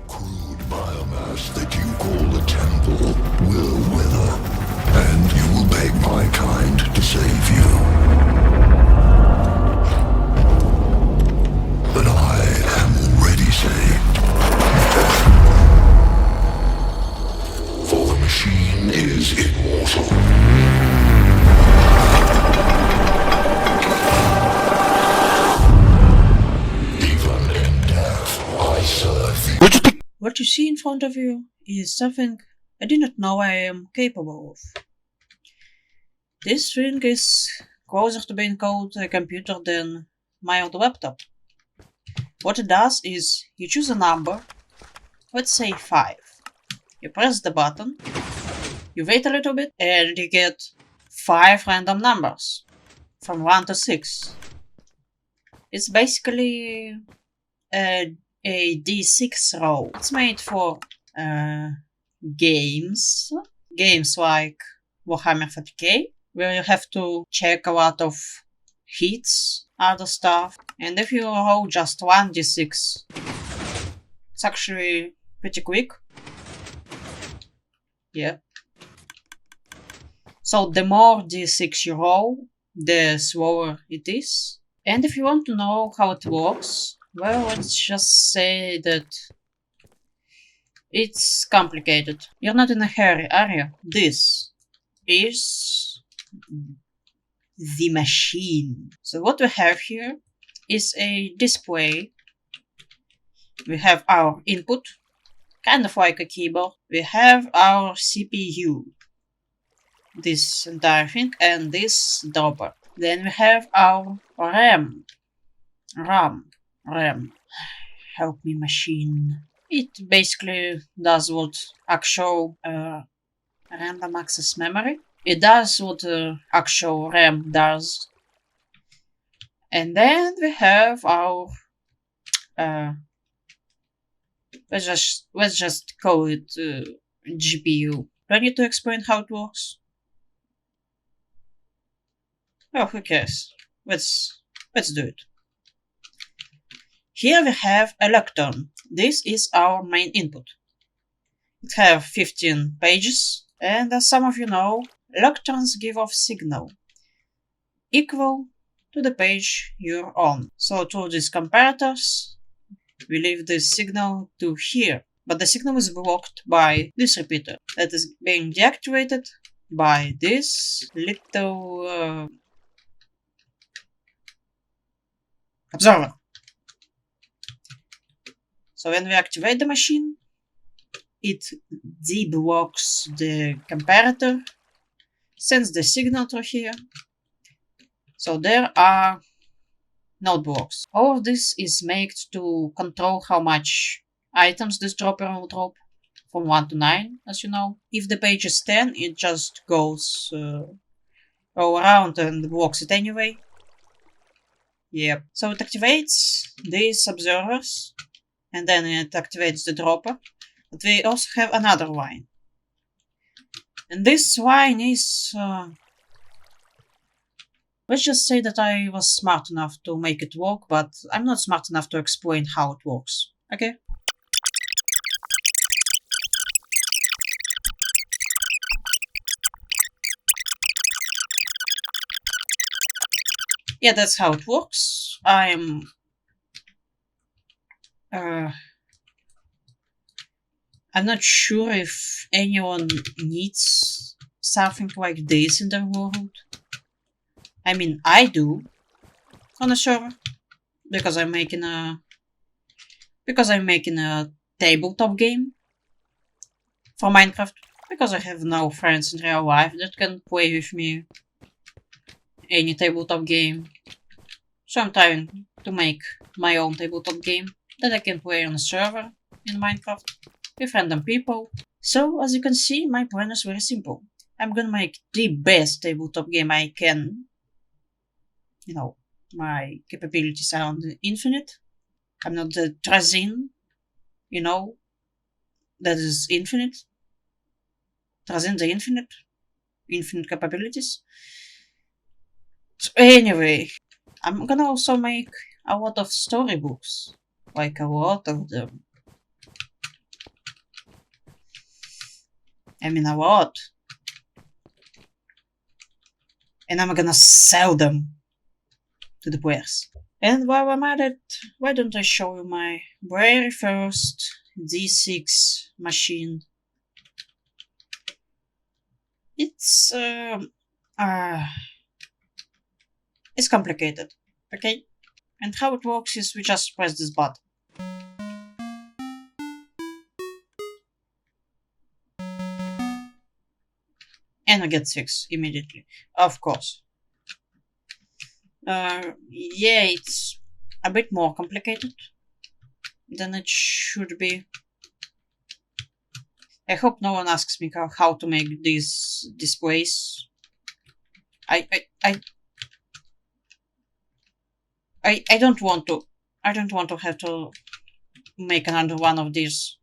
Crude biomass that you call a temple will wither, and you will beg my kind to save you. But I am already saved. For the machine is immortal. Even in death, I serve thee. What you see in front of you is something I did not know I am capable of. This thing is closer to being called a computer than my old laptop. What it does is you choose a number, let's say 5. You press the button, you wait a little bit, and you get 5 random numbers from 1 to 6. It's basically a D6 roll. It's made for games like Warhammer 40k, where you have to check a lot of hits, other stuff, and if you roll just 1d6, it's actually pretty quick. Yeah. So the more d6 you roll, the slower it is. And if you want to know how it works, well, let's just say that it's complicated. You're not in a hurry, are you? This is the machine. So what we have here is a display. We have our input, kind of like a keyboard. We have our CPU, this entire thing, and this dropper. Then we have our RAM. Help me, machine. It basically does what actual random access memory. It does what actual RAM does. And then we have our let's just call it GPU. Do I need to explain how it works? Oh, who cares? Let's do it. Here we have a lectern. This is our main input. It has 15 pages, and as some of you know, lecterns give off signal equal to the page you're on. So through these comparators, we leave this signal to here, but the signal is blocked by this repeater that is being deactivated by this little observer. So when we activate the machine, it deblocks the comparator, sends the signal through here. So there are node blocks. All of this is made to control how much items this dropper will drop, from 1 to 9, as you know. If the page is 10, it just goes all around and blocks it anyway. Yep. So it activates these observers, and then it activates the dropper. But we also have another line. And this line is... let's just say that I was smart enough to make it work, but I'm not smart enough to explain how it works. Okay? Yeah, that's how it works. I'm not sure if anyone needs something like this in their world. I mean, I do on a server because I'm making a tabletop game for Minecraft, because I have no friends in real life that can play with me any tabletop game. So I'm trying to make my own tabletop game that I can play on a server in Minecraft with random people. So as you can see, my plan is very simple. I'm gonna make the best tabletop game I can. You know, my capabilities are infinite. I'm not the Trazin, you know, that is infinite. Trazin the infinite capabilities. So anyway, I'm gonna also make a lot of storybooks, like a lot of them. I mean a lot. And I'm gonna sell them to the players. And while I'm at it, why don't I show you my very first D6 machine? It's it's complicated, okay? And how it works is we just press this button. And I get 6 immediately, of course. Yeah, it's a bit more complicated than it should be. I hope no one asks me how to make these displays. I I I I don't want to. I don't want to have to make another one of these